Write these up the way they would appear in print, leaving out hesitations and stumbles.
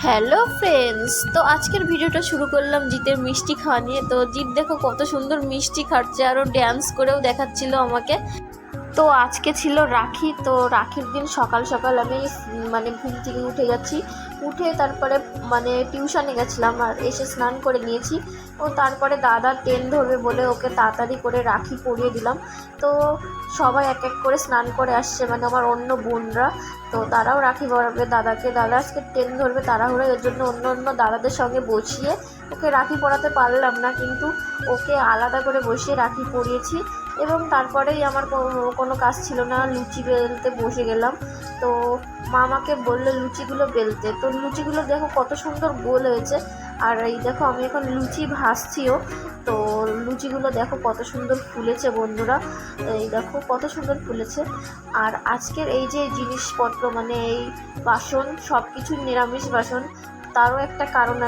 Hello friends, তো আজকের ভিডিওটা শুরু করলাম জিতের মিষ্টি খাওয়া নিয়ে। তো জিত দেখো কত সুন্দর মিষ্টি খাচ্ছে, আরও ড্যান্স করেও দেখাচ্ছিল আমাকে। তো আজকে ছিল রাখি, তো রাখির দিন সকাল সকাল আমি ঘুম থেকে উঠে গেছি। উঠে তারপরে টিউশনে গেছিলাম, আর এসে স্নান করে নিয়েছি। ও তারপরে দাদা ট্রেন ধরবে বলে ওকে তাড়াতাড়ি করে রাখি পরিয়ে দিলাম। তো সবাই এক এক করে স্নান করে আসছে, আমার অন্য বোনরা। তো তারাও রাখি পরাবে দাদাকে। দাদা আজকে ট্রেন ধরবে তাড়াহুড়ো, এর জন্য অন্য অন্য দাদাদের সঙ্গে বসিয়ে ওকে রাখি পরাতে পারলাম না, কিন্তু ওকে আলাদা করে বসিয়ে রাখি পরিয়েছি। এবং তারপরেই আমার কোনো কাজ ছিল না, লুচি বেলতে বসে গেলাম। তো মা আমাকে বললো লুচিগুলো বেলতে। তো লুচিগুলো দেখো কত সুন্দর গোল হয়েছে। আর এই দেখো আমি এখন লুচি ভাজছিও। তো লুচিগুলো দেখো কত সুন্দর ফুলেছে বন্ধুরা, এই দেখো কত সুন্দর ফুলেছে। আর আজকের এই যে জিনিসপত্র এই বাসন সব কিছু নিরামিষ বাসন, তারও একটা কারণ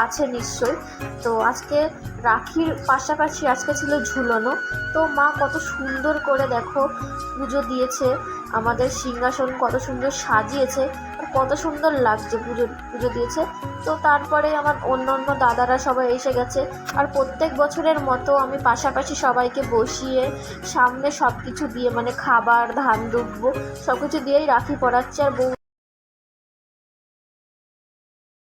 আছে নিশ্চয়। তো আজকে রাখির পাশাপাশি আজকে ছিল ঝুলনো। তো মা কত সুন্দর করে দেখো পুজো দিয়েছে, আমাদের সিংহাসন কত সুন্দর সাজিয়েছে, আর কত সুন্দর লাগছে পুজো দিয়েছে। তো তারপরে আমার অন্য অন্য দাদারা সবাই এসে গেছে। আর প্রত্যেক বছরের মতো আমি পাশাপাশি সবাইকে বসিয়ে সামনে সব কিছু দিয়ে খাবার ধান দুব্ব সব কিছু দিয়েই রাখি পরাচ্ছি। আর